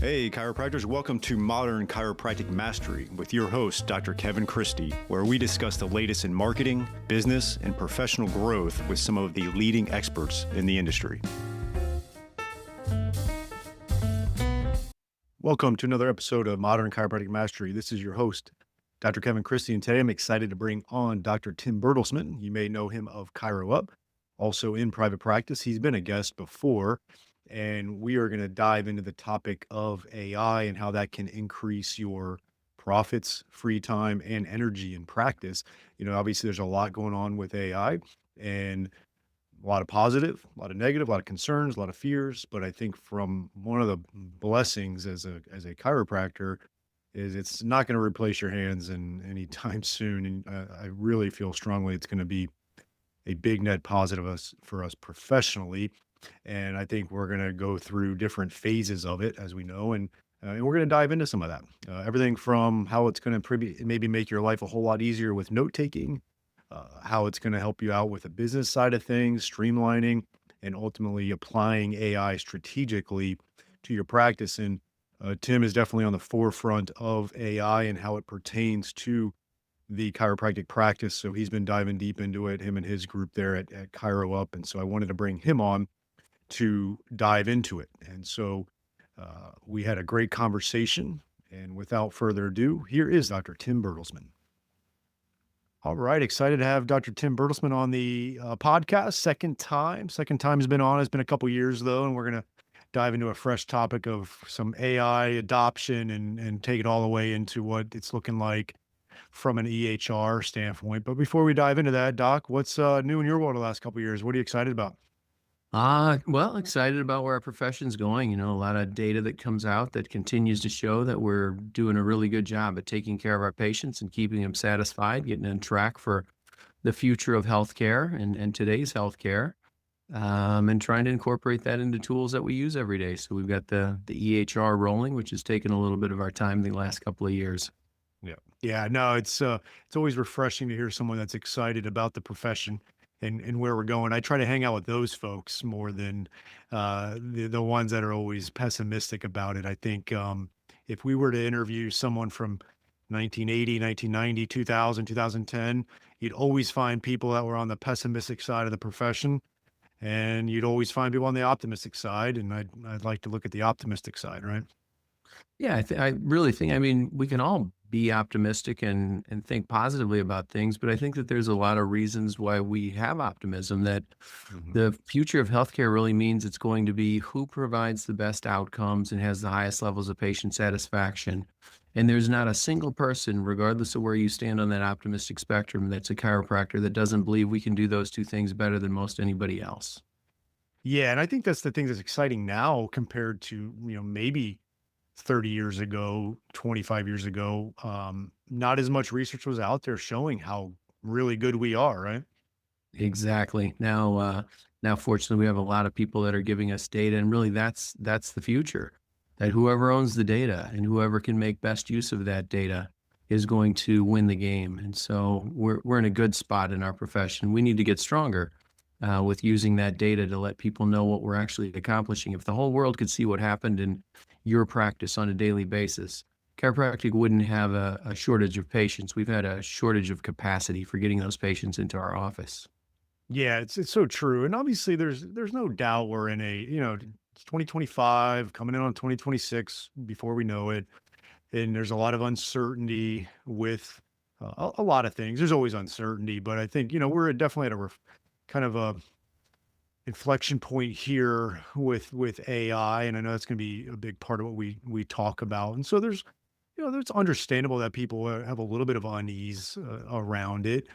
Hey, chiropractors, welcome to Modern Chiropractic Mastery with your host, Dr. Kevin Christie, where we discuss the latest in marketing, business, and professional growth with some of the leading experts in the industry. Welcome to another episode of Modern Chiropractic Mastery. This is your host, Dr. Kevin Christie, and today I'm excited to bring on Dr. Tim Bertelsman. You may know him of Chiro Up, also in private practice. He's been a guest before. And we are going to dive into the topic of AI and how that can increase your profits, free time, and energy in practice. Obviously there's a lot going on with AI and a lot of positive, a lot of negative, a lot of concerns, a lot of fears. But I think from one of the blessings as a chiropractor is it's not going to replace your hands anytime soon. And I really feel strongly it's going to be a big net positive for us professionally. And I think we're going to go through different phases of it, as we know, and we're going to dive into some of that. Everything from how it's going to maybe make your life a whole lot easier with note taking, how it's going to help you out with the business side of things, streamlining, and ultimately applying AI strategically to your practice. And Tim is definitely on the forefront of AI and how it pertains to the chiropractic practice. So he's been diving deep into it, him and his group there at Chiro Up. And so I wanted to bring him on to dive into it. And so we had a great conversation. And without further ado, here is Dr. Tim Bertelsman. All right. Excited to have Dr. Tim Bertelsman on the podcast. Second time has been on. It's been a couple years, though, and we're going to dive into a fresh topic of some AI adoption and take it all the way into what it's looking like from an EHR standpoint. But before we dive into that, Doc, what's new in your world the last couple of years? What are you excited about? Well, excited about where our profession's going. A lot of data that comes out that continues to show that we're doing a really good job at taking care of our patients and keeping them satisfied, getting on track for the future of healthcare and today's healthcare, and trying to incorporate that into tools that we use every day. So we've got the EHR rolling, which has taken a little bit of our time the last couple of years. Yeah, no, it's always refreshing to hear someone that's excited about the profession and where we're going. I try to hang out with those folks more than the ones that are always pessimistic about it. I think if we were to interview someone from 1980, 1990, 2000, 2010, you'd always find people that were on the pessimistic side of the profession, and you'd always find people on the optimistic side. And I'd like to look at the optimistic side, right? Yeah, I really think, we can all be optimistic and think positively about things, but I think that there's a lot of reasons why we have optimism, that Mhm. the future of healthcare really means it's going to be who provides the best outcomes and has the highest levels of patient satisfaction. And there's not a single person, regardless of where you stand on that optimistic spectrum, that's a chiropractor that doesn't believe we can do those two things better than most anybody else. Yeah, and I think that's the thing that's exciting now compared to, maybe 30 years ago, 25 years ago. Not as much research was out there showing how really good we are, right? Exactly. Now, fortunately, we have a lot of people that are giving us data, and really, that's the future. That whoever owns the data and whoever can make best use of that data is going to win the game. And so, we're in a good spot in our profession. We need to get stronger with using that data to let people know what we're actually accomplishing. If the whole world could see what happened in your practice on a daily basis, chiropractic wouldn't have a shortage of patients. We've had a shortage of capacity for getting those patients into our office. Yeah, it's so true. And obviously there's no doubt we're in it's 2025 coming in on 2026 before we know it. And there's a lot of uncertainty with a lot of things. There's always uncertainty, but I think, we're definitely at a kind of a inflection point here with AI, and I know that's going to be a big part of what we talk about. And so there's understandable that people have a little bit of unease around it.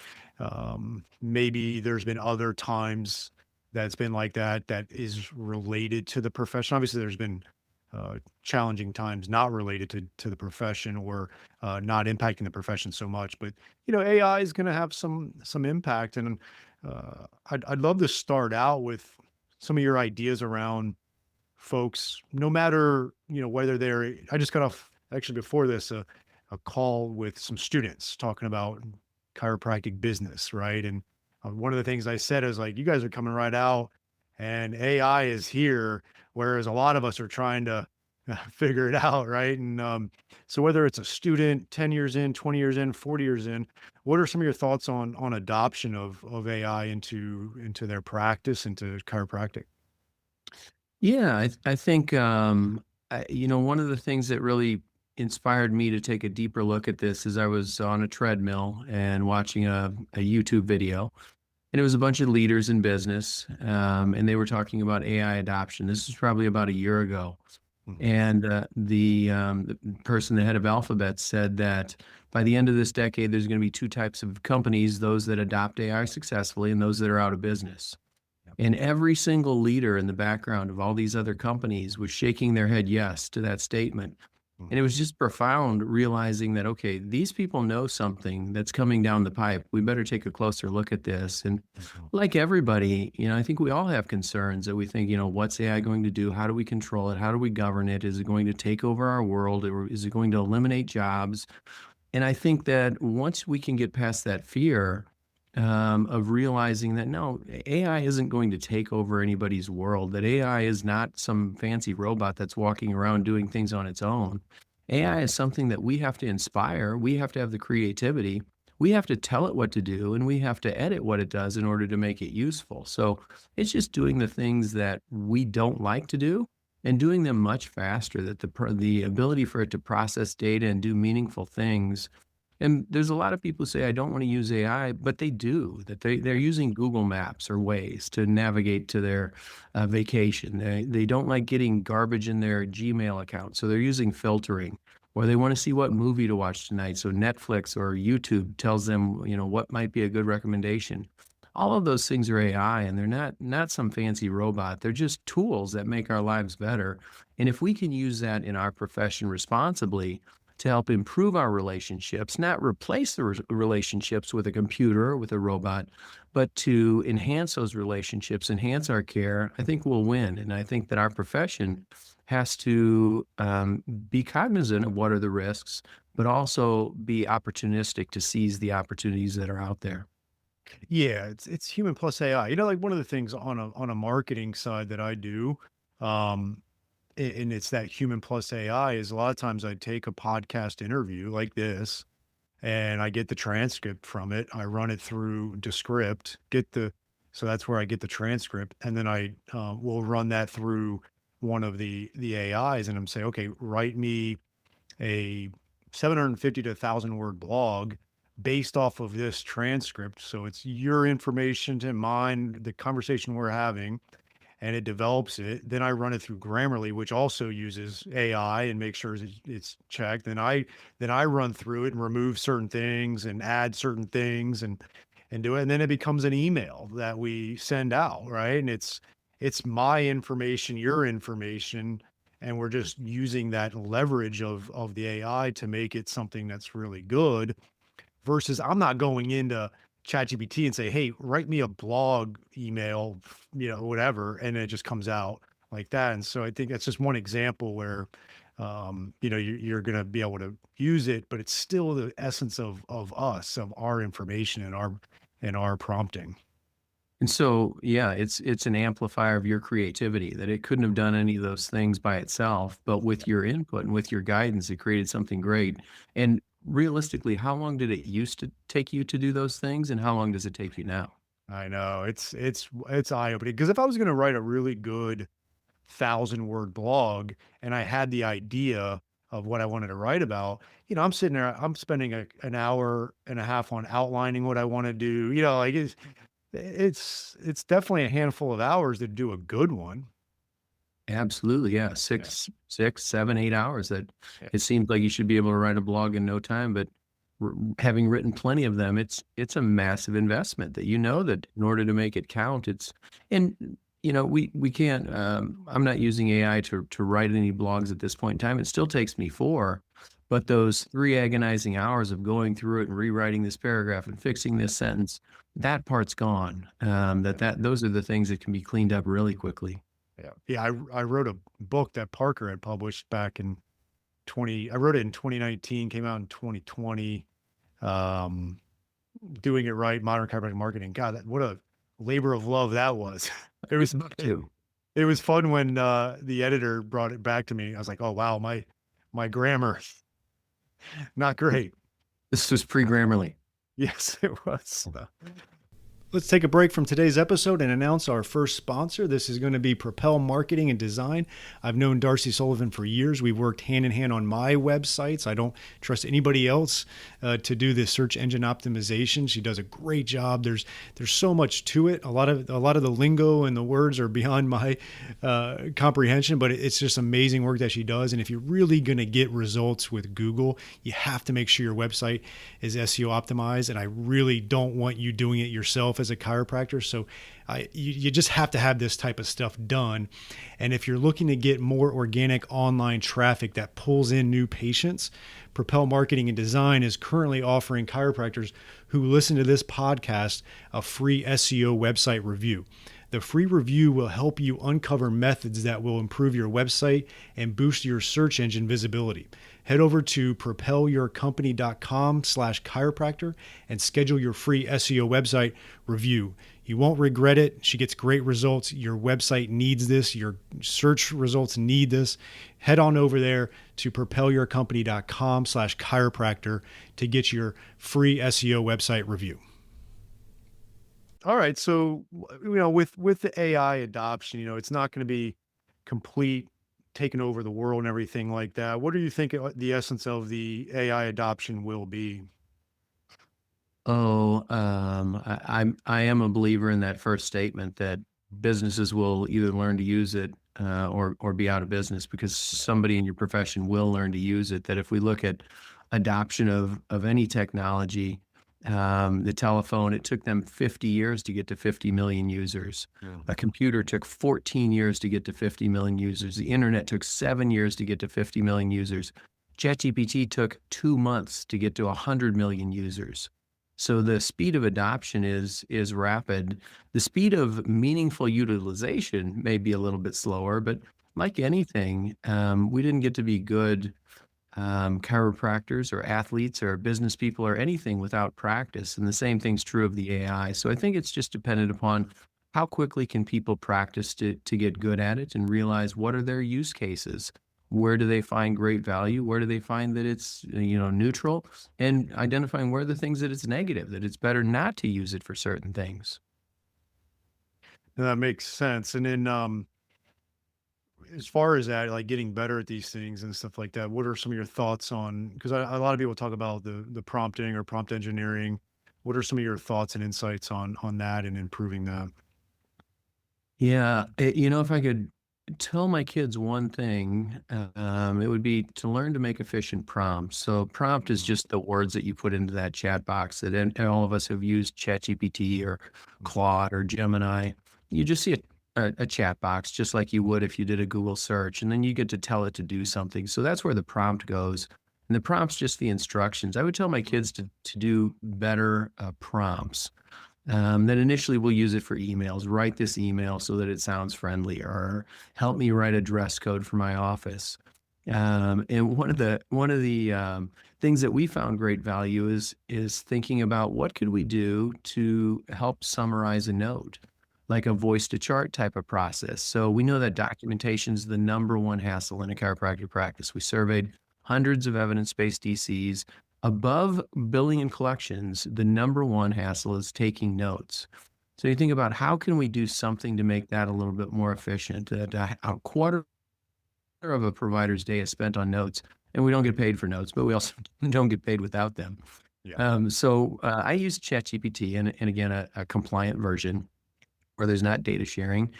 Maybe there's been other times that's been like that is related to the profession. Obviously, there's been challenging times not related to the profession or not impacting the profession so much. But AI is going to have some impact, and I'd love to start out with some of your ideas around folks, no matter whether they're. I just got off actually before this a call with some students talking about chiropractic business, right? And one of the things I said is like, you guys are coming right out, and AI is here, whereas a lot of us are trying to figure it out, right? And so whether it's a student 10 years in, 20 years in, 40 years in, what are some of your thoughts on adoption of AI into their practice, into chiropractic? Yeah, I think, one of the things that really inspired me to take a deeper look at this is I was on a treadmill and watching a YouTube video, and it was a bunch of leaders in business, and they were talking about AI adoption. This was probably about a year ago. Mhm. And the person, the head of Alphabet, said that by the end of this decade, there's going to be two types of companies: those that adopt AI successfully and those that are out of business. Yep. And every single leader in the background of all these other companies was shaking their head yes to that statement. And Mhm. it was just profound realizing that, okay, these people know something that's coming down the pipe. We better take a closer look at this. And Mhm. like everybody, I think we all have concerns that we think, what's AI going to do? How do we control it? How do we govern it? Is it going to take over our world, or is it going to eliminate jobs? And I think that once we can get past that fear, of realizing that no, AI isn't going to take over anybody's world, that AI is not some fancy robot that's walking around doing things on its own. AI is something that we have to inspire. We have to have the creativity. We have to tell it what to do, and we have to edit what it does in order to make it useful. So it's just doing the things that we don't like to do and doing them much faster, that the ability for it to process data and do meaningful things. And there's a lot of people who say, I don't want to use AI, but they do, that they're using Google Maps or Waze to navigate to their vacation. They don't like getting garbage in their Gmail account. So they're using filtering, or they want to see what movie to watch tonight. So Netflix or YouTube tells them, what might be a good recommendation. All of those things are AI, and they're not some fancy robot. They're just tools that make our lives better. And if we can use that in our profession responsibly, to help improve our relationships, not replace the relationships with a computer or with a robot, but to enhance those relationships, enhance our care, I think we'll win. And I think that our profession has to be cognizant of what are the risks, but also be opportunistic to seize the opportunities that are out there. Yeah, it's human plus AI. You know, like one of the things on a marketing side that I do, um, and it's that human plus AI is a lot of times I take a podcast interview like this and I get the transcript from it. I run it through Descript, so that's where I get the transcript, and then I will run that through one of the AIs, and I'm say, okay, write me a 750 to 1,000 word blog based off of this transcript. So it's your information to mine, the conversation we're having, and it develops it. Then I run it through Grammarly, which also uses AI and makes sure it's checked. Then I run through it and remove certain things and add certain things and do it. And then it becomes an email that we send out, right? And it's my information, your information, and we're just using that leverage of the AI to make it something that's really good versus I'm not going into ChatGPT and say, "Hey, write me a blog email," whatever, and it just comes out like that. And so I think that's just one example where, you're going to be able to use it, but it's still the essence of us, of our information and our prompting. And so, yeah, it's an amplifier of your creativity, that it couldn't have done any of those things by itself, but with your input and with your guidance, it created something great. And realistically, how long did it used to take you to do those things, and how long does it take you now? I know it's eye opening because if I was going to write a really good 1,000 word blog and I had the idea of what I wanted to write about, I'm sitting there, I'm spending an hour and a half on outlining what I want to do. Like it's definitely a handful of hours to do a good one. Absolutely, yeah, Yeah. 6, 7, 8 hours. That Yeah. it seems like you should be able to write a blog in no time, but having written plenty of them, it's a massive investment that that in order to make it count, and we can't. I'm not using AI to write any blogs at this point in time. It still takes me 4, but those 3 agonizing hours of going through it and rewriting this paragraph and fixing this sentence, that part's gone. Those are the things that can be cleaned up really quickly. Yeah. Yeah. I wrote a book that Parker had published back in 20, I wrote it in 2019, came out in 2020. Um, Doing it right, modern chiropractic marketing. God, what a labor of love that was. It Good was book too. it was fun when the editor brought it back to me. I was like, oh wow, my grammar not great. This was pre-Grammarly. Yes, it was. Let's take a break from today's episode and announce our first sponsor. This is going to be Propel Marketing and Design. I've known Darcy Sullivan for years. We've worked hand in hand on my websites. I don't trust anybody else to do the search engine optimization. She does a great job. There's so much to it. A lot of the lingo and the words are beyond my comprehension, but it's just amazing work that she does. And if you're really going to get results with Google, you have to make sure your website is SEO optimized. And I really don't want you doing it yourself as a chiropractor. So you just have to have this type of stuff done. And if you're looking to get more organic online traffic that pulls in new patients, Propel Marketing and Design is currently offering chiropractors who listen to this podcast a free SEO website review. The free review will help you uncover methods that will improve your website and boost your search engine visibility. Head over to propelyourcompany.com/chiropractor and schedule your free SEO website review. You won't regret it. She gets great results. Your website needs this. Your search results need this. Head on over there to propelyourcompany.com/chiropractor to get your free SEO website review. All right. So, with the AI adoption, it's not going to be complete taking over the world and everything like that. What do you think the essence of the AI adoption will be? Oh, I am a believer in that first statement that businesses will either learn to use it or be out of business because somebody in your profession will learn to use it. That if we look at adoption of any technology, the telephone, it took them 50 years to get to 50 million users. Yeah. A computer took 14 years to get to 50 million users. The internet took 7 years to get to 50 million users. ChatGPT took 2 months to get to 100 million users. So the speed of adoption is rapid. The speed of meaningful utilization may be a little bit slower, but like anything, we didn't get to be good chiropractors or athletes or business people or anything without practice. And the same thing's true of the AI. So I think it's just dependent upon how quickly can people practice to get good at it and realize what are their use cases. Where do they find great value? Where do they find that it's neutral? And identifying where the things that it's negative, that it's better not to use it for certain things. That makes sense. And then, as far as that, like getting better at these things and stuff like that, what are some of your thoughts on? Because a lot of people talk about the prompting or prompt engineering. What are some of your thoughts and insights on that and improving that? Yeah, if I could tell my kids one thing, it would be to learn to make efficient prompts. So prompt is Mm, just the words that you put into that chat box that and all of us have used ChatGPT or Claude or Gemini. You just see a chat box just like you would if you did a Google search, and then you get to tell it to do something. So that's where the prompt goes. And the prompt's just the instructions. I would tell my kids to do better prompts. Then initially we'll use it for emails. Write this email so that it sounds friendly, or help me write a dress code for my office. And one of the things that we found great value is thinking about what could we do to help summarize a note, like a voice to chart type of process. So we know that documentation is the number one hassle in a chiropractic practice. We surveyed hundreds of evidence-based DCs. Above billing and collections, the number one hassle is taking notes. So you think about how can we do something to make that a little bit more efficient? That a quarter of a provider's day is spent on notes, and we don't get paid for notes, but we also don't get paid without them. yeah. So I use ChatGPT and again, a compliant version where there's not data sharing,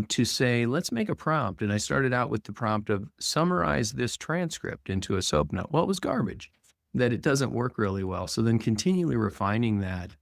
to say, let's make a prompt. And I started out with the prompt of summarize this transcript into a SOAP note. Well, it was garbage, that it doesn't work really well. So then continually refining that.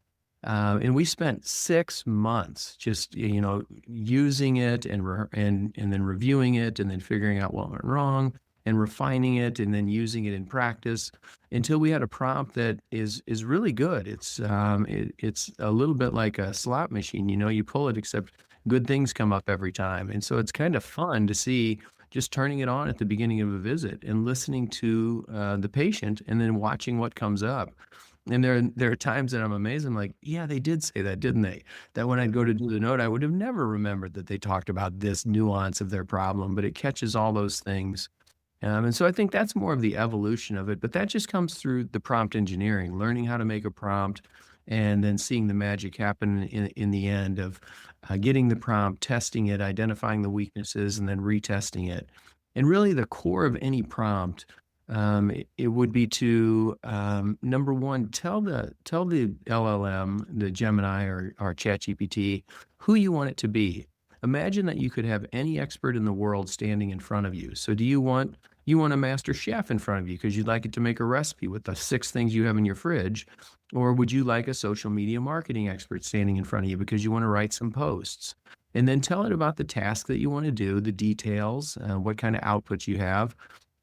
And we spent 6 months just, using it and then reviewing it and then figuring out what went wrong and refining it and then using it in practice until we had a prompt that is really good. It's a little bit like a slot machine. You pull it, except good things come up every time. And so it's kind of fun to see just turning it on at the beginning of a visit and listening to the patient and then watching what comes up. And there are times that I'm amazed. I'm like, yeah, they did say that, didn't they? That when I'd go to do the note, I would have never remembered that they talked about this nuance of their problem, but it catches all those things. And so I think that's more of the evolution of it, but that just comes through the prompt engineering, learning how to make a prompt and then seeing the magic happen in the end of getting the prompt, testing it, identifying the weaknesses, and then retesting it. And really, the core of any prompt, it would be to number one, tell the LLM, the Gemini or ChatGPT, who you want it to be. Imagine that you could have any expert in the world standing in front of you. So, do you want a master chef in front of you because you'd like it to make a recipe with the 6 things you have in your fridge? Or would you like a social media marketing expert standing in front of you because you want to write some posts? And then tell it about the task that you want to do, the details, what kind of outputs you have,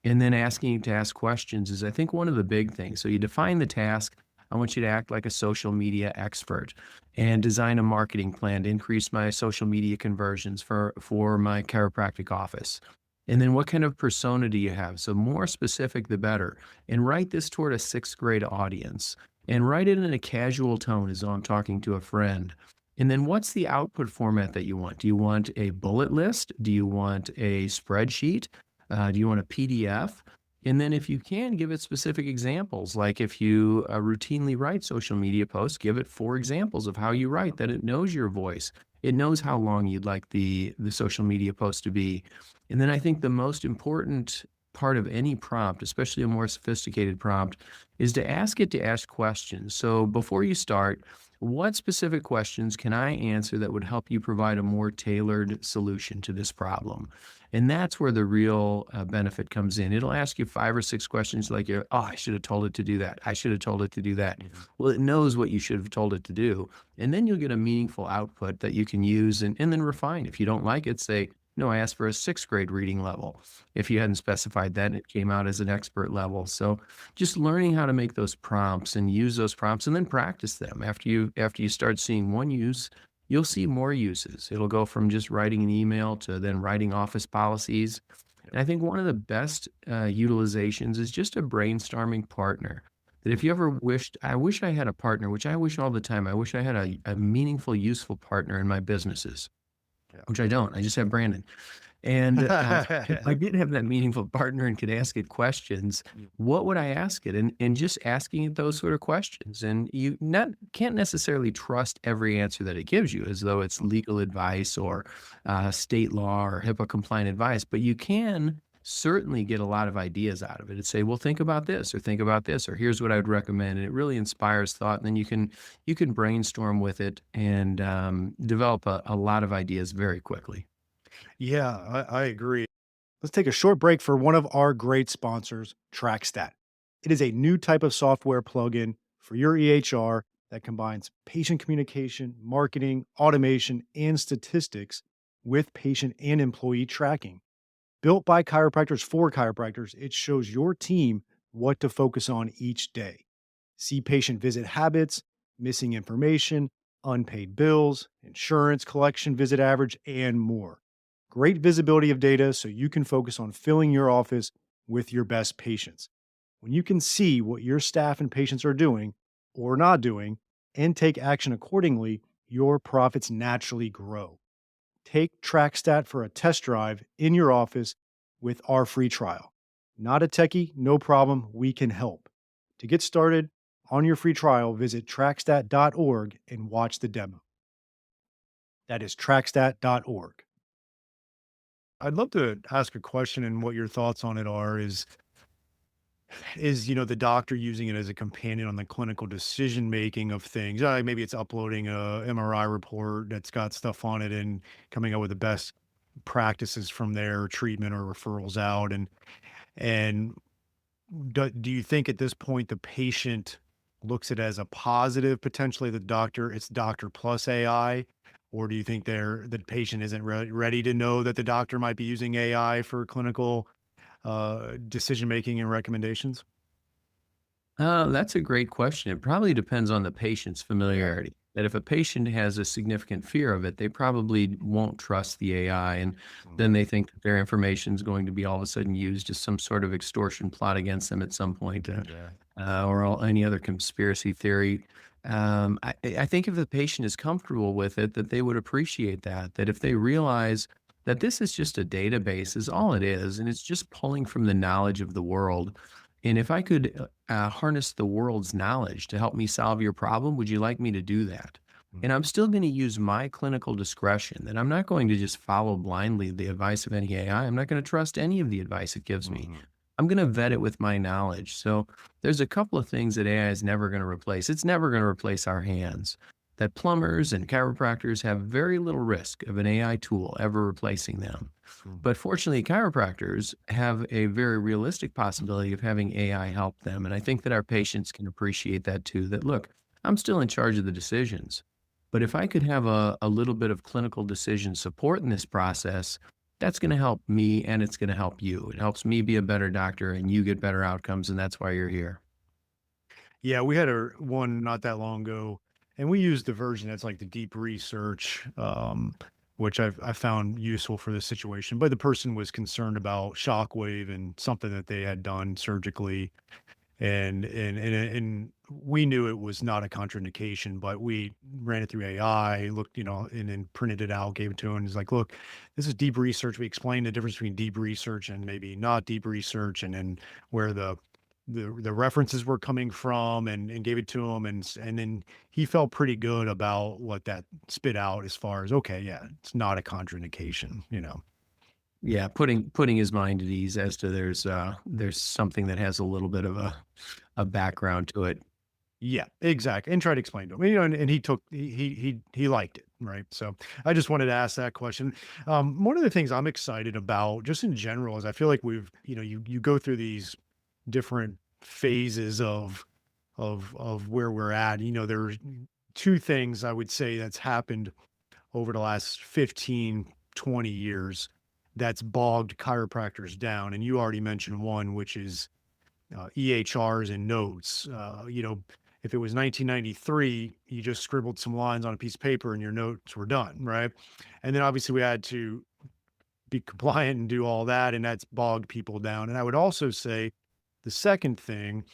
and then asking it to ask questions is, I think, one of the big things. So you define the task. I want you to act like a social media expert and design a marketing plan to increase my social media conversions for my chiropractic office. And then what kind of persona do you have? So more specific, the better. And write this toward a sixth grade audience and write it in a casual tone as though I'm talking to a friend. And then what's the output format that you want? Do you want a bullet list? Do you want a spreadsheet? Do you want a PDF? And then if you can, give it specific examples. Like if you routinely write social media posts, give it 4 examples of how you write, that it knows your voice. It knows how long you'd like the social media post to be. And then I think the most important part of any prompt, especially a more sophisticated prompt, is to ask it to ask questions. So before you start, what specific questions can I answer that would help you provide a more tailored solution to this problem? And that's where the real benefit comes in. It'll ask you 5 or 6 questions like, oh, I should have told it to do that. I should have told it to do that. Mhm. Well, it knows what you should have told it to do. And then you'll get a meaningful output that you can use and then refine. If you don't like it, say, no, I asked for a 6th grade reading level. If you hadn't specified that, it came out as an expert level. So just learning how to make those prompts and use those prompts and then practice them. After you start seeing one use, you'll see more uses. It'll go from just writing an email to then writing office policies. And I think one of the best utilizations is just a brainstorming partner. That if you ever wished, I wish I had a partner, which I wish all the time. I wish I had a meaningful, useful partner in my businesses, which I don't. I just have Brandon. And if I Yeah. did have that meaningful partner and could ask it questions, Mm. what would I ask it? And just asking it those sort of questions. And you not can't necessarily trust every answer that it gives you as though it's legal advice or state law or HIPAA compliant advice, but you can certainly get a lot of ideas out of it and say, well, think about this or think about this, or here's what I would recommend. And it really inspires thought. And then you can brainstorm with it and develop a lot of ideas very quickly. Yeah, I agree. Let's take a short break for one of our great sponsors, TrackStat. It is a new type of software plugin for your EHR that combines patient communication, marketing, automation, and statistics with patient and employee tracking. Built by chiropractors for chiropractors, it shows your team what to focus on each day. See patient visit habits, missing information, unpaid bills, insurance collection visit average, and more. Great visibility of data so you can focus on filling your office with your best patients. When you can see what your staff and patients are doing or not doing and take action accordingly, your profits naturally grow. Take TrackStat for a test drive in your office with our free trial. Not a techie, no problem, we can help. To get started on your free trial, visit trackstat.org and watch the demo. That is trackstat.org. I'd love to ask a question and what your thoughts on it are the doctor using it as a companion on the clinical decision making of things. Maybe it's uploading a MRI report that's got stuff on it and coming up with the best practices from their treatment or referrals out. And do you think at this point the patient looks at it as a positive, potentially the doctor, it's doctor plus AI? Or do you think the patient isn't ready to know that the doctor might be using AI for clinical decision making and recommendations? That's a great question. It probably depends on the patient's Yeah. familiarity. That if a patient has a significant fear of it, they probably won't trust the AI, and then Mhm. they think that their information is going to be all of a sudden used as some sort of extortion plot against them at some point. Yeah. any other conspiracy theory. I think if the patient is comfortable with it, that they would appreciate that. That if they realize that this is just a database, is all it is, and it's just pulling from the knowledge of the world. And if I could harness the world's knowledge to help me solve your problem, would you like me to do that? And I'm still going to use my clinical discretion, that I'm not going to just follow blindly the advice of any AI. I'm not going to trust any of the advice it gives me. Mhm. I'm going to vet it with my knowledge. So there's a couple of things that AI is never going to replace. It's never going to replace our hands. That plumbers and chiropractors have very little risk of an AI tool ever replacing them. Mhm. But fortunately, chiropractors have a very realistic possibility of having AI help them. And I think that our patients can appreciate that too. That look, I'm still in charge of the decisions. But if I could have a little bit of clinical decision support in this process, that's going to help me and it's going to help you. It helps me be a better doctor and you get better outcomes. And that's why you're here. Yeah, we had a one not that long ago, and we used the version that's like the deep research, which I found useful for this situation. But the person was concerned about shockwave and something that they had done surgically, and we knew it was not a contraindication, but we ran it through AI, looked, and then printed it out, gave it to him. And he's like, "Look, this is deep research." We explained the difference between deep research and maybe not deep research, and then where the references were coming from, and gave it to him, and then he felt pretty good about what that spit out as far as, okay, yeah, it's not a contraindication. Yeah, putting his mind at ease as to there's something that has a little bit of a background to it. Yeah, exactly, and try to explain to him, and he liked it, right? So, I just wanted to ask that question. One of the things I'm excited about, just in general, is I feel like you go through these different phases of where we're at. There's 2 things I would say that's happened over the last 15, 20 years that's bogged chiropractors down, and you already mentioned one, which is EHRs and notes. If it was 1993, you just scribbled some lines on a piece of paper and your notes were done, right? And then obviously we had to be compliant and do all that, and that's bogged people down. And I would also say the second thing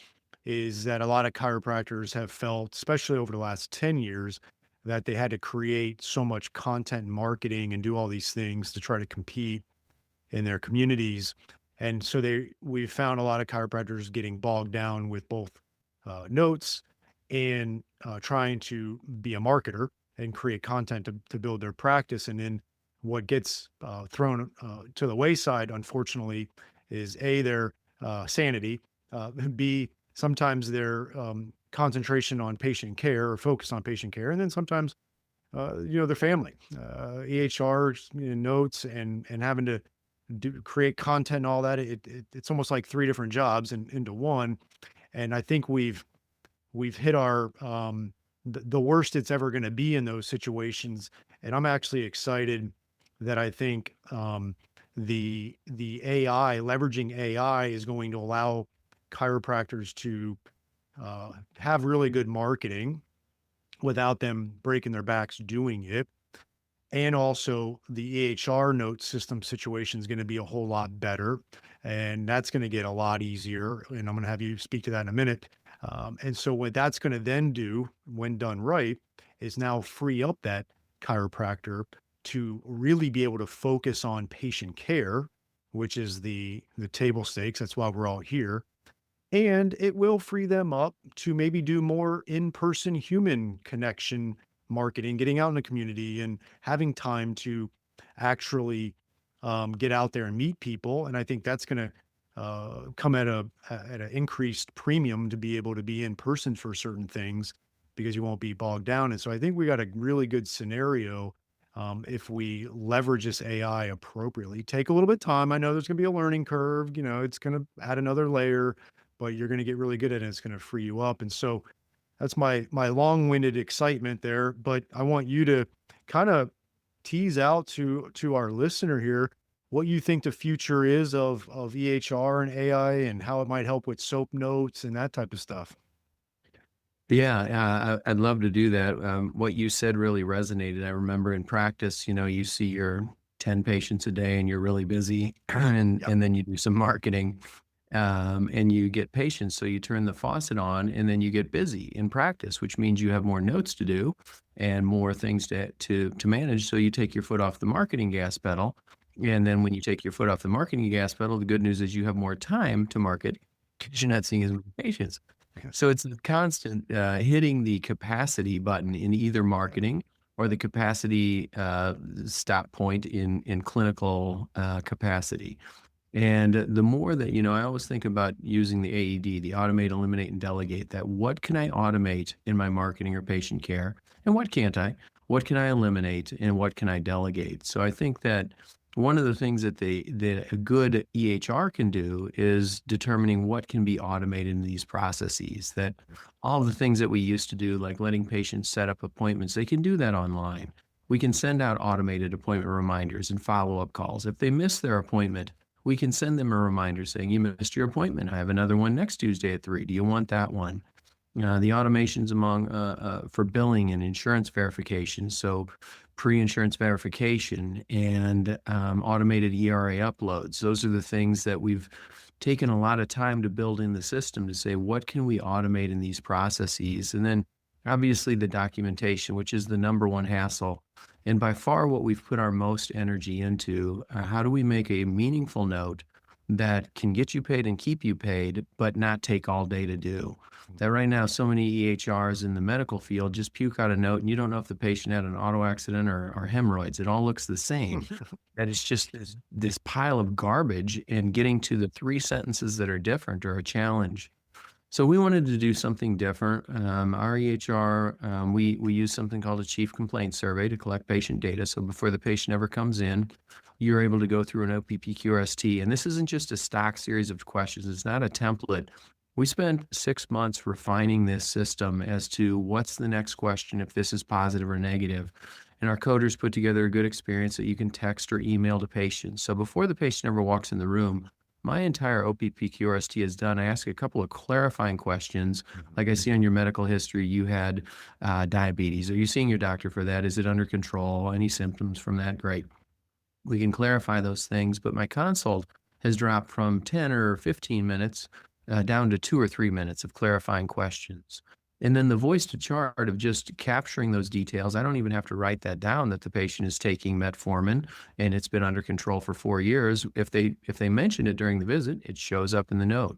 is that a lot of chiropractors have felt, especially over the last 10 years, that they had to create so much content and marketing and do all these things to try to compete in their communities. And so we found a lot of chiropractors getting bogged down with both notes and trying to be a marketer and create content to build their practice. And then what gets thrown to the wayside, unfortunately, is A, their sanity, B, sometimes their concentration on patient care or focus on patient care, and then sometimes their family, EHRs, notes, and having to create content and all that. It's almost like 3 different jobs into one. And I think we've hit our the worst it's ever going to be in those situations. And I'm actually excited that I think the AI, leveraging AI, is going to allow chiropractors to have really good marketing without them breaking their backs doing it. And also the EHR note system situation is going to be a whole lot better. And that's going to get a lot easier. And I'm going to have you speak to that in a minute. And so what that's going to then do, when done right, is now free up that chiropractor to really be able to focus on patient care, which is the table stakes. That's why we're all here. And it will free them up to maybe do more in-person human connection marketing, getting out in the community and having time to actually get out there and meet people. And I think that's going to come at an increased premium to be able to be in person for certain things because you won't be bogged down. And so I think we got a really good scenario if we leverage this AI appropriately. Take a little bit of time. I know there's going to be a learning curve. It's going to add another layer, but you're going to get really good at it. It's going to free you up. And so that's my long-winded excitement there, but I want you to kind of tease out to our listener here what you think the future is of EHR and AI and how it might help with soap notes and that type of stuff. Yeah, I'd love to do that. What you said really resonated. I remember in practice, you see your 10 patients a day and you're really busy, and Yep. and then you do some marketing. and you get patients. So you turn the faucet on, and then you get busy in practice, which means you have more notes to do and more things to manage. So you take your foot off the marketing gas pedal. And then when you take your foot off the marketing gas pedal, the good news is you have more time to market because you're not seeing as many patients. So it's the constant hitting the capacity button in either marketing or the capacity stop point in clinical capacity. And the more that, I always think about using the AED, the automate, eliminate, and delegate, that what can I automate in my marketing or patient care? And what can't I? What can I eliminate and what can I delegate? So I think that one of the things that a good EHR can do is determining what can be automated in these processes. That all the things that we used to do, like letting patients set up appointments, they can do that online. We can send out automated appointment reminders and follow-up calls. If they miss their appointment, we can send them a reminder saying, you missed your appointment. I have another one next Tuesday at 3. Do you want that one? The automations for billing and insurance verification. So pre-insurance verification and automated ERA uploads. Those are the things that we've taken a lot of time to build in the system to say, what can we automate in these processes? And then obviously the documentation, which is the number one hassle. And by far what we've put our most energy into, how do we make a meaningful note that can get you paid and keep you paid, but not take all day to do? That right now, so many EHRs in the medical field just puke out a note and you don't know if the patient had an auto accident or hemorrhoids. It all looks the same. That it's just this pile of garbage, and getting to the 3 sentences that are different are a challenge. So we wanted to do something different. Our EHR, we use something called a chief complaint survey to collect patient data. So before the patient ever comes in, you're able to go through an OPPQRST. And this isn't just a stock series of questions. It's not a template. We spent 6 months refining this system as to what's the next question if this is positive or negative. And our coders put together a good experience that you can text or email to patients. So before the patient ever walks in the room, my entire OPPQRST is done. I ask a couple of clarifying questions. Like, I see on your medical history, you had diabetes. Are you seeing your doctor for that? Is it under control? Any symptoms from that? Great. We can clarify those things. But my consult has dropped from 10 or 15 minutes down to 2 or 3 minutes of clarifying questions. And then the voice to chart of just capturing those details. I don't even have to write that down, that the patient is taking metformin and it's been under control for 4 years. If they mention it during the visit, it shows up in the note.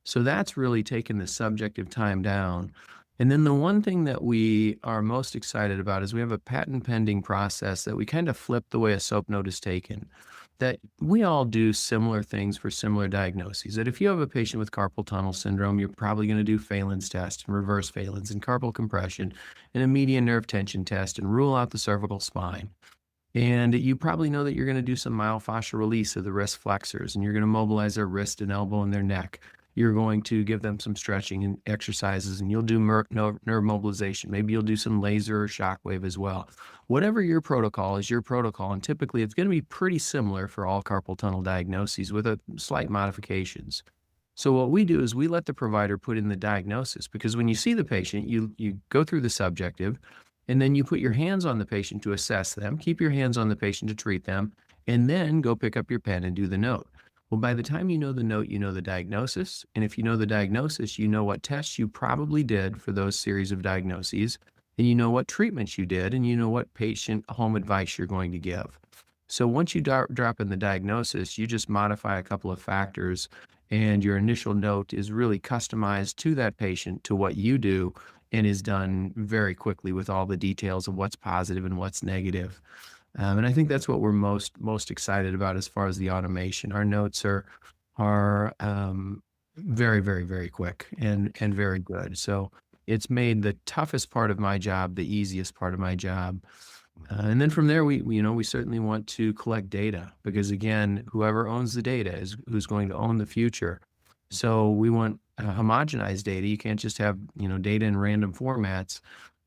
So that's really taken the subjective time down. And then the one thing that we are most excited about is we have a patent pending process that we kind of flip the way a soap note is taken. That we all do similar things for similar diagnoses. That if you have a patient with carpal tunnel syndrome, you're probably going to do Phelan's test and reverse Phelan's and carpal compression and a median nerve tension test and rule out the cervical spine. And you probably know that you're going to do some myofascial release of the wrist flexors, and you're going to mobilize their wrist and elbow and their neck. You're going to give them some stretching and exercises, and you'll do nerve mobilization. Maybe you'll do some laser or shockwave as well. Whatever your protocol is your protocol, and typically it's going to be pretty similar for all carpal tunnel diagnoses with slight modifications. So what we do is we let the provider put in the diagnosis, because when you see the patient, you go through the subjective, and then you put your hands on the patient to assess them, keep your hands on the patient to treat them, and then go pick up your pen and do the note. Well, by the time you know the note, you know the diagnosis. And if you know the diagnosis, you know what tests you probably did for those series of diagnoses, and you know what treatments you did, and you know what patient home advice you're going to give. So once you drop in the diagnosis, you just modify a couple of factors, and your initial note is really customized to that patient, to what you do, and is done very quickly with all the details of what's positive and what's negative. And I think that's what we're most excited about as far as the automation. Our notes are very, very, very quick and very good. So it's made the toughest part of my job the easiest part of my job. And then from there, we certainly want to collect data, because again, whoever owns the data is who's going to own the future. So we want homogenized data. You can't just have data in random formats.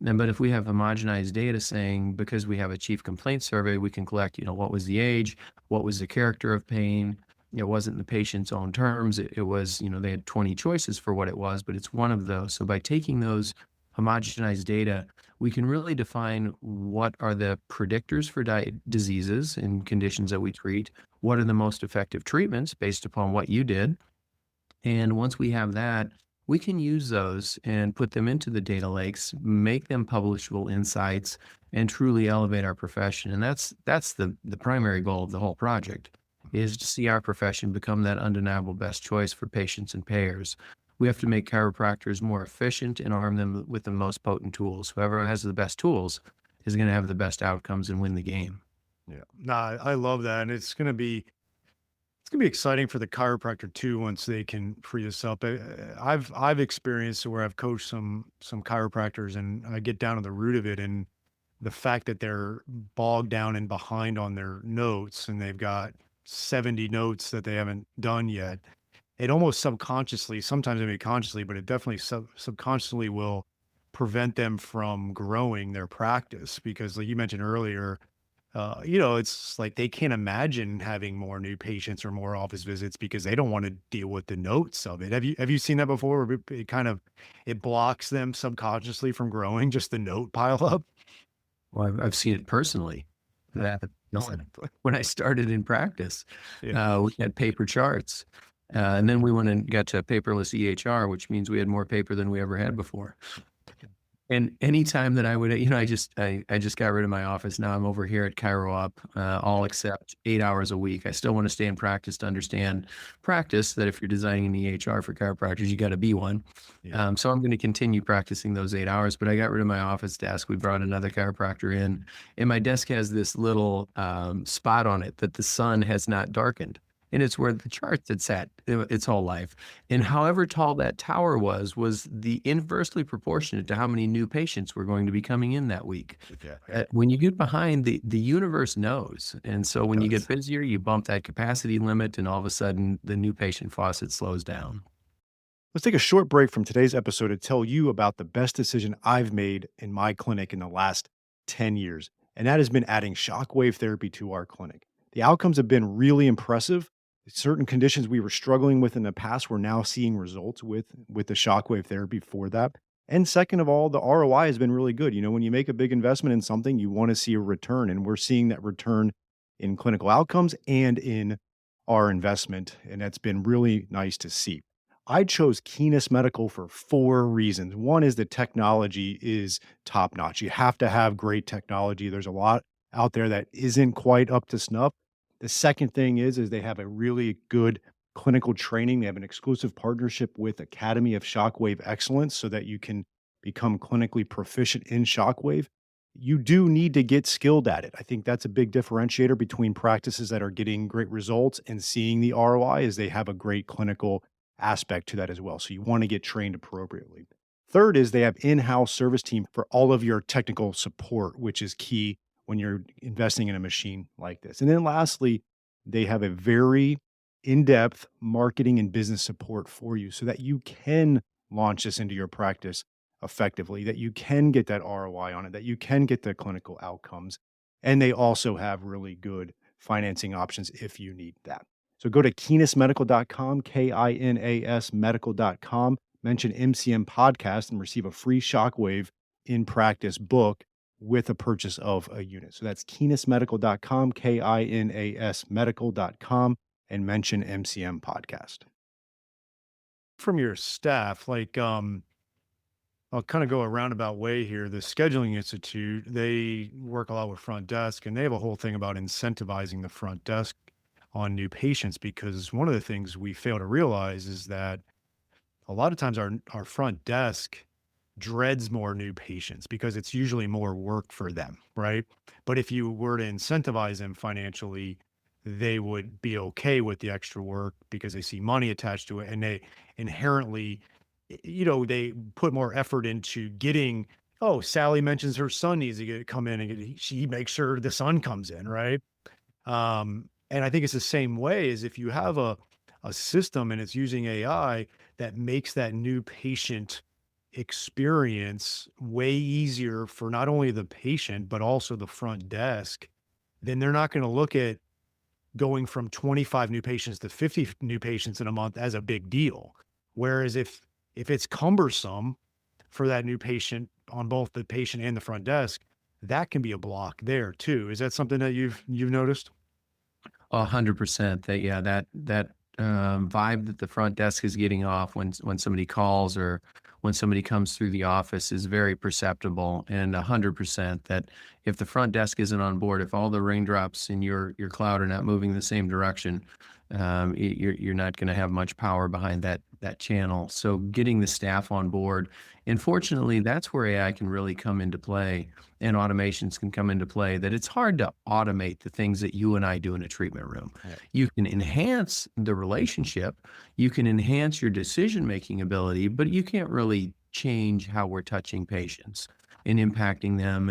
But if we have homogenized data saying, because we have a chief complaint survey, we can collect, what was the age, what was the character of pain. It wasn't in the patient's own terms. It was, they had 20 choices for what it was, but it's one of those. So by taking those homogenized data, we can really define what are the predictors for diseases and conditions that we treat, what are the most effective treatments based upon what you did, And once we have that, we can use those and put them into the data lakes, make them publishable insights, and truly elevate our profession. And that's the primary goal of the whole project is to see our profession become that undeniable best choice for patients and payers. We have to make chiropractors more efficient and arm them with the most potent tools. Whoever has the best tools is going to have the best outcomes and win the game. Yeah. Nah, I love that. And it's gonna be exciting for the chiropractor too once they can free this up. I've experienced where I've coached some chiropractors and I get down to the root of it and the fact that they're bogged down and behind on their notes and they've got 70 notes that they haven't done yet. It almost subconsciously, sometimes maybe consciously, but it definitely subconsciously will prevent them from growing their practice because like you mentioned earlier, it's like they can't imagine having more new patients or more office visits because they don't want to deal with the notes of it. Have you seen that before? Where it kind of it blocks them subconsciously from growing, just the note pile up. Well, I've seen it personally. That when I started in practice, Yeah. we had paper charts, and then we went and got to paperless EHR, which means we had more paper than we ever had before. And anytime that I would, I just got rid of my office. Now I'm over here at Cairo Up, all except 8 hours a week. I still want to stay in practice to understand practice that if you're designing an EHR for chiropractors, you got to be one. Yeah. So I'm going to continue practicing those 8 hours, but I got rid of my office desk. We brought another chiropractor in, and my desk has this little spot on it that the sun has not darkened. And it's where the charts had sat its whole life. And however tall that tower was the inversely proportionate to how many new patients were going to be coming in that week. Yeah. When you get behind, the universe knows. And so when you Does. get busier, you bump that capacity limit, and all of a sudden, the new patient faucet slows down. Let's take a short break from today's episode to tell you about the best decision I've made in my clinic in the last 10 years, and that has been adding shockwave therapy to our clinic. The outcomes have been really impressive. Certain conditions we were struggling with in the past, we're now seeing results with the shockwave therapy for that. And second of all, the ROI has been really good. When you make a big investment in something, you want to see a return, and we're seeing that return in clinical outcomes and in our investment, and that's been really nice to see. I chose Keenest Medical for 4 reasons. One is the technology is top notch. You have to have great technology. There's a lot out there that isn't quite up to snuff. The second thing is they have a really good clinical training. They have an exclusive partnership with Academy of Shockwave Excellence so that you can become clinically proficient in shockwave. You do need to get skilled at it. I think that's a big differentiator between practices that are getting great results and seeing the ROI is they have a great clinical aspect to that as well. So you want to get trained appropriately. Third is they have in-house service team for all of your technical support, which is key when you're investing in a machine like this. And then lastly, they have a very in-depth marketing and business support for you so that you can launch this into your practice effectively, that you can get that ROI on it, that you can get the clinical outcomes. And they also have really good financing options if you need that. So go to kinasmedical.com, KINAS medical.com, mention MCM podcast and receive a free shockwave in practice book with a purchase of a unit. So that's kinasmedical.com, KINAS medical.com, and mention MCM podcast. From your staff, I'll kind of go a roundabout way here. The Scheduling Institute, they work a lot with front desk and they have a whole thing about incentivizing the front desk on new patients because one of the things we fail to realize is that a lot of times our front desk dreads more new patients because it's usually more work for them, right? But if you were to incentivize them financially, they would be okay with the extra work because they see money attached to it and they inherently, they put more effort into getting, oh, Sally mentions her son needs to come in and she makes sure the son comes in, right? And I think it's the same way as if you have a system and it's using AI that makes that new patient experience way easier for not only the patient, but also the front desk, then they're not going to look at going from 25 new patients to 50 new patients in a month as a big deal. Whereas if it's cumbersome for that new patient on both the patient and the front desk, that can be a block there too. Is that something that you've noticed? 100%. That vibe that the front desk is getting off when somebody calls or when somebody comes through the office is very perceptible, and 100% that if the front desk isn't on board, if all the raindrops in your cloud are not moving the same direction, you're not going to have much power behind that channel. So getting the staff on board, and fortunately, that's where AI can really come into play and automations can come into play. That it's hard to automate the things that you and I do in a treatment room. Yeah. You can enhance the relationship, you can enhance your decision-making ability, but you can't really change how we're touching patients and impacting them.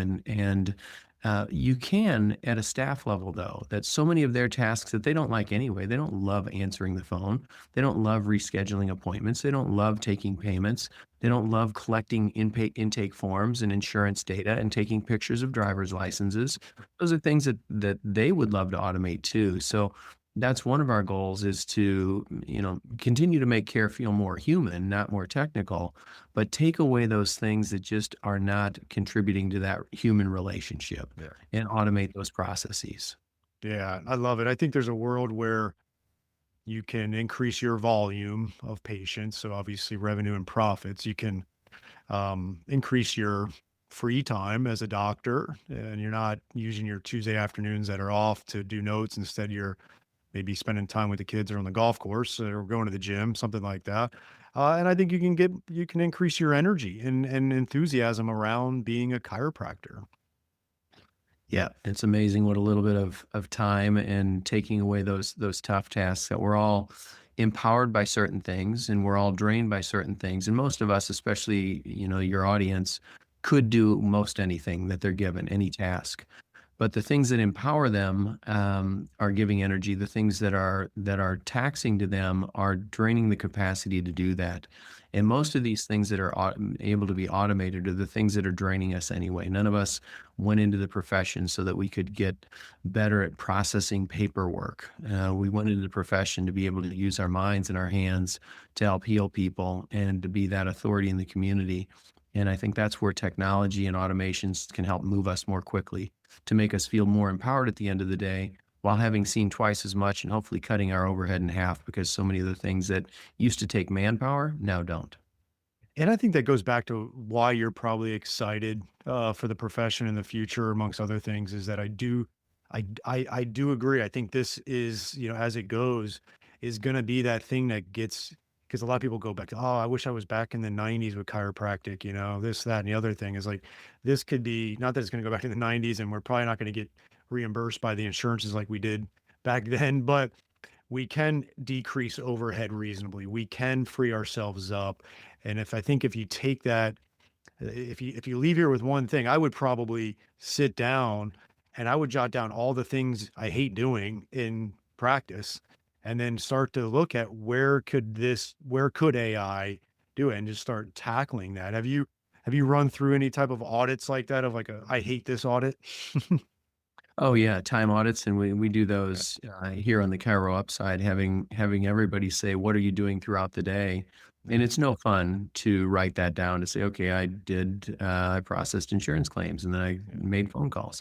You can at a staff level, though, that so many of their tasks that they don't like anyway. They don't love answering the phone. They don't love rescheduling appointments. They don't love taking payments. They don't love collecting intake forms and insurance data and taking pictures of driver's licenses. Those are things that they would love to automate too. So that's one of our goals, is to, continue to make care feel more human, not more technical, but take away those things that just are not contributing to that human relationship Yeah. and automate those processes. Yeah, I love it. I think there's a world where you can increase your volume of patients. So obviously revenue and profits. You can increase your free time as a doctor, and you're not using your Tuesday afternoons that are off to do notes. Instead, you're maybe spending time with the kids or on the golf course or going to the gym, something like that. And I think you can increase your energy and enthusiasm around being a chiropractor. Yeah, it's amazing what a little bit of time and taking away those tough tasks, that we're all empowered by certain things and we're all drained by certain things. And most of us, especially, your audience, could do most anything that they're given, any task. But the things that empower them are giving energy. The things that are taxing to them are draining the capacity to do that. And most of these things that are able to be automated are the things that are draining us anyway. None of us went into the profession so that we could get better at processing paperwork. We went into the profession to be able to use our minds and our hands to help heal people and to be that authority in the community. And I think that's where technology and automations can help move us more quickly, to make us feel more empowered at the end of the day, while having seen twice as much and hopefully cutting our overhead in half, because so many of the things that used to take manpower now don't. And I think that goes back to why you're probably excited for the profession in the future, amongst other things, is that I do agree. I think this is, as it goes, is going to be that thing that gets, because a lot of people go back to, oh, I wish I was back in the 90s with chiropractic, this, that, and the other thing is like, this could be, not that it's going to go back to the 90s and we're probably not going to get reimbursed by the insurances like we did back then, but we can decrease overhead reasonably. We can free ourselves up. And if you take that, if you leave here with one thing, I would probably sit down and I would jot down all the things I hate doing in practice, and then start to look at where could AI do it, and just start tackling that. Have you run through any type of audits like that, of like a I hate this audit? Oh yeah, time audits, and we do those here on the Cairo Upside, having everybody say, "What are you doing throughout the day?" And it's no fun to write that down, to say, "Okay, I processed insurance claims, and then I made phone calls."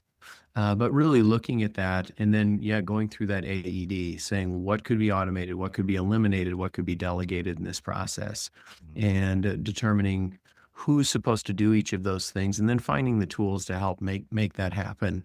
But really looking at that, and then yeah, going through that AED, saying what could be automated, what could be eliminated, what could be delegated in this process, Mhm. and determining who's supposed to do each of those things, and then finding the tools to help make that happen.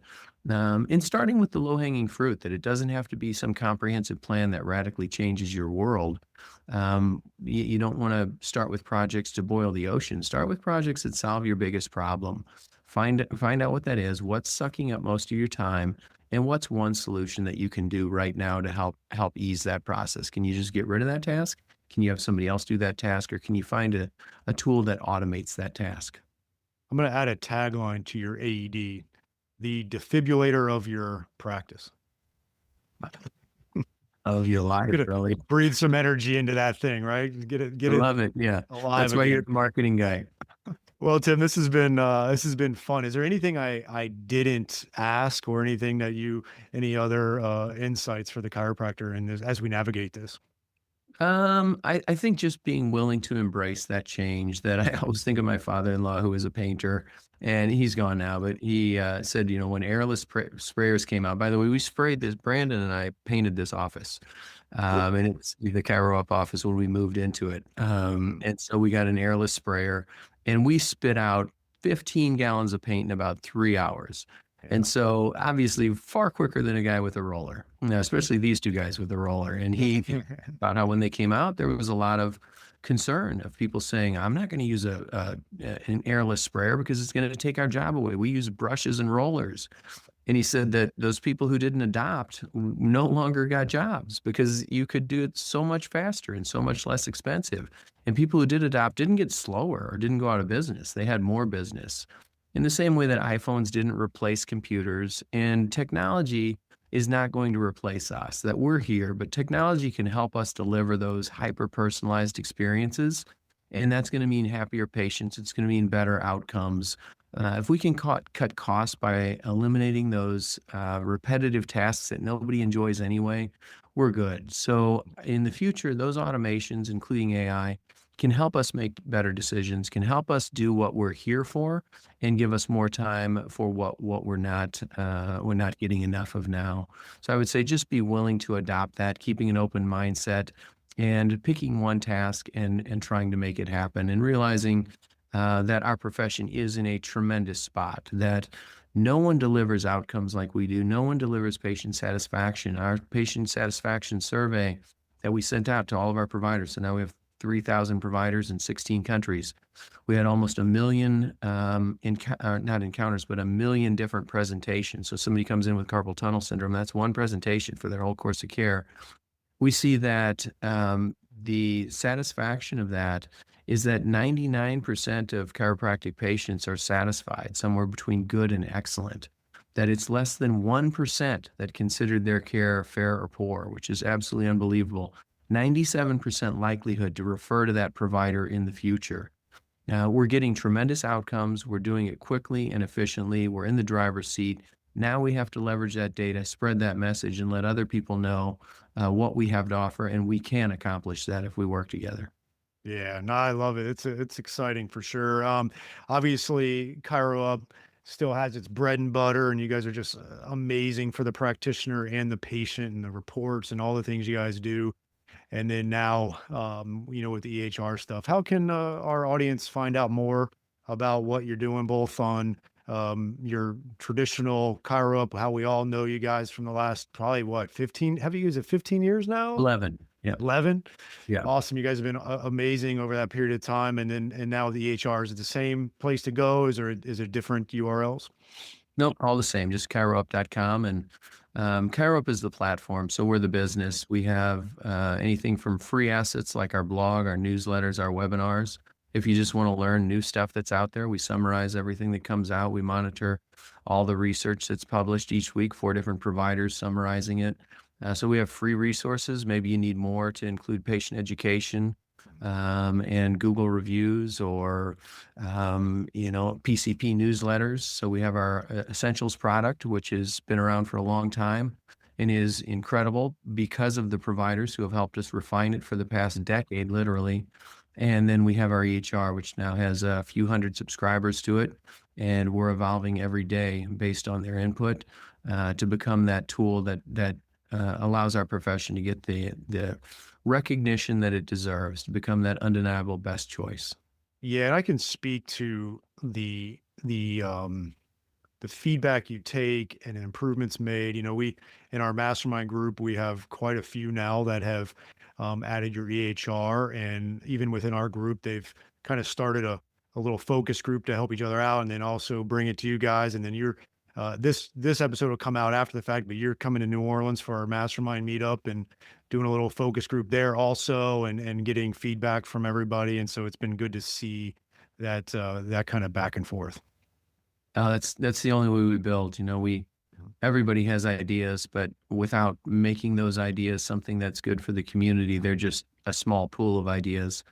And starting with the low hanging fruit, that it doesn't have to be some comprehensive plan that radically changes your world. You don't want to start with projects to boil the ocean. Start with projects that solve your biggest problem. Find out what that is, what's sucking up most of your time, and what's one solution that you can do right now to help ease that process. Can you just get rid of that task? Can you have somebody else do that task, or can you find a tool that automates that task? I'm going to add a tagline to your AED: the defibrillator of your practice. Of your life, Gonna really. breathe some energy into that thing, right? I Get it love it. Yeah. alive That's why you're again. the marketing guy. Well, Tim, this has been fun. Is there anything I didn't ask, or anything that any other insights for the chiropractor in this as we navigate this? I think just being willing to embrace that change. That I always think of my father-in-law, who is a painter, and he's gone now, but he said, when airless sprayers came out. By the way, we sprayed this. Brandon and I painted this office, and it's the Cairo Up office when we moved into it. And so we got an airless sprayer, and we spit out 15 gallons of paint in about 3 hours. And Yeah. so obviously far quicker than a guy with a roller, especially these two guys with the roller. And he about how when they came out, there was a lot of concern of people saying, I'm not going to use an airless sprayer because it's going to take our job away. We use brushes and rollers. And he said that those people who didn't adopt no longer got jobs because you could do it so much faster and so much less expensive. And people who did adopt didn't get slower or didn't go out of business. They had more business. In the same way that iPhones didn't replace computers, and technology is not going to replace us, that we're here, but technology can help us deliver those hyper personalized experiences. And that's going to mean happier patients. It's going to mean better outcomes. If we can cut costs by eliminating those repetitive tasks that nobody enjoys anyway, we're good. So in the future, those automations, including AI, can help us make better decisions, can help us do what we're here for, and give us more time for what we're not getting enough of now. So I would say just be willing to adopt that, keeping an open mindset, and picking one task and trying to make it happen, and realizing that our profession is in a tremendous spot. That no one delivers outcomes like we do. No one delivers patient satisfaction. Our patient satisfaction survey that we sent out to all of our providers. So now we have 3,000 providers in 16 countries. We had almost a million, not encounters, but a million different presentations. So somebody comes in with carpal tunnel syndrome, that's one presentation for their whole course of care. We see that the satisfaction of that is that 99% of chiropractic patients are satisfied, somewhere between good and excellent. That it's less than 1% that considered their care fair or poor, which is absolutely unbelievable. 97% likelihood to refer to that provider in the future. Now, we're getting tremendous outcomes. We're doing it quickly and efficiently. We're in the driver's seat. Now we have to leverage that data, spread that message, and let other people know what we have to offer, and we can accomplish that if we work together. Yeah, no, I love it. It's exciting for sure. Obviously, Cairo Up still has its bread and butter, and you guys are just amazing for the practitioner and the patient, and the reports and all the things you guys do. And then now, with the EHR stuff, how can our audience find out more about what you're doing, both on your traditional Cairo Up, how we all know you guys from the last probably what 15? Have you used it 15 years now? 11. Yeah. 11. Yeah. Awesome. You guys have been amazing over that period of time. And now the EHR, is it the same place to go? Is there different URLs? Nope, all the same, just chiroup.com. And Chiroup is the platform. So we're the business. We have anything from free assets like our blog, our newsletters, our webinars. If you just want to learn new stuff that's out there, we summarize everything that comes out. We monitor all the research that's published each week, 4 different providers summarizing it. So we have free resources. Maybe you need more to include patient education and Google reviews, or PCP newsletters. So we have our Essentials product, which has been around for a long time and is incredible because of the providers who have helped us refine it for the past decade, literally. And then we have our EHR, which now has a few hundred subscribers to it, and we're evolving every day based on their input to become that tool that allows our profession to get the recognition that it deserves, to become that undeniable best choice. Yeah, and I can speak to the feedback you take and improvements made. We in our mastermind group, we have quite a few now that have added your EHR, and even within our group, they've kind of started a little focus group to help each other out, and then also bring it to you guys. And then you're this episode will come out after the fact, but you're coming to New Orleans for our mastermind meetup and doing a little focus group there also, and getting feedback from everybody. And so it's been good to see that kind of back and forth. That's the only way we build. Everybody has ideas, but without making those ideas something that's good for the community, they're just a small pool of ideas.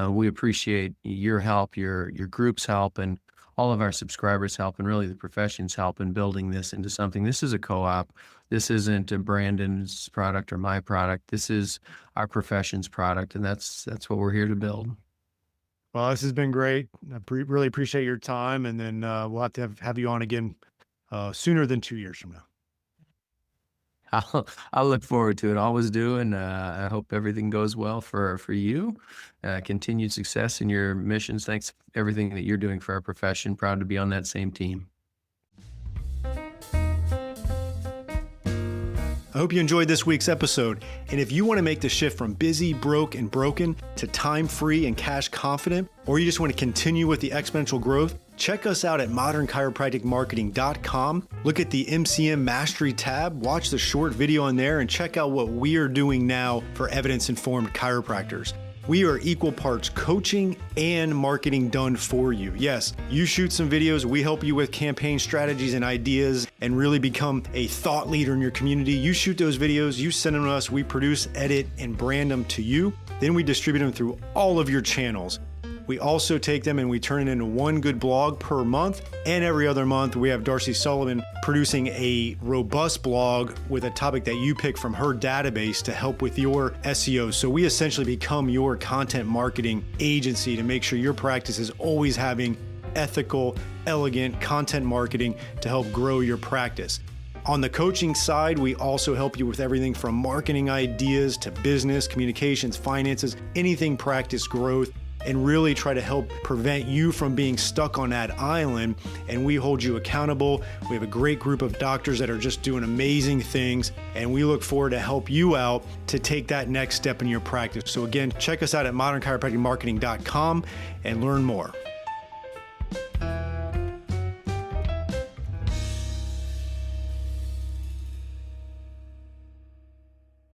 We appreciate your help, your group's help, and all of our subscribers' help, and really the profession's help in building this into something. This is a co-op. This isn't a Brandon's product or my product. This is our profession's product, and that's what we're here to build. Well, this has been great. Really appreciate your time. And then we'll have to have you on again sooner than 2 years from now. I'll look forward to it. Always do, and I hope everything goes well for you. Continued success in your missions. Thanks for everything that you're doing for our profession. Proud to be on that same team. I hope you enjoyed this week's episode. And if you want to make the shift from busy, broke, and broken to time-free and cash confident, or you just want to continue with the exponential growth, check us out at modernchiropracticmarketing.com. Look at the MCM Mastery tab, watch the short video on there, and check out what we are doing now for evidence-informed chiropractors. We are equal parts coaching and marketing done for you. Yes, you shoot some videos, we help you with campaign strategies and ideas and really become a thought leader in your community. You shoot those videos, you send them to us, we produce, edit, and brand them to you. Then we distribute them through all of your channels. We also take them and we turn it into one good blog per month. And every other month, we have Darcy Sullivan producing a robust blog with a topic that you pick from her database to help with your SEO. So we essentially become your content marketing agency to make sure your practice is always having ethical, elegant content marketing to help grow your practice. On the coaching side, we also help you with everything from marketing ideas to business, communications, finances, anything practice growth, and really try to help prevent you from being stuck on that island. And we hold you accountable. We have a great group of doctors that are just doing amazing things, and we look forward to help you out to take that next step in your practice. So again, check us out at modernchiropracticmarketing.com and learn more.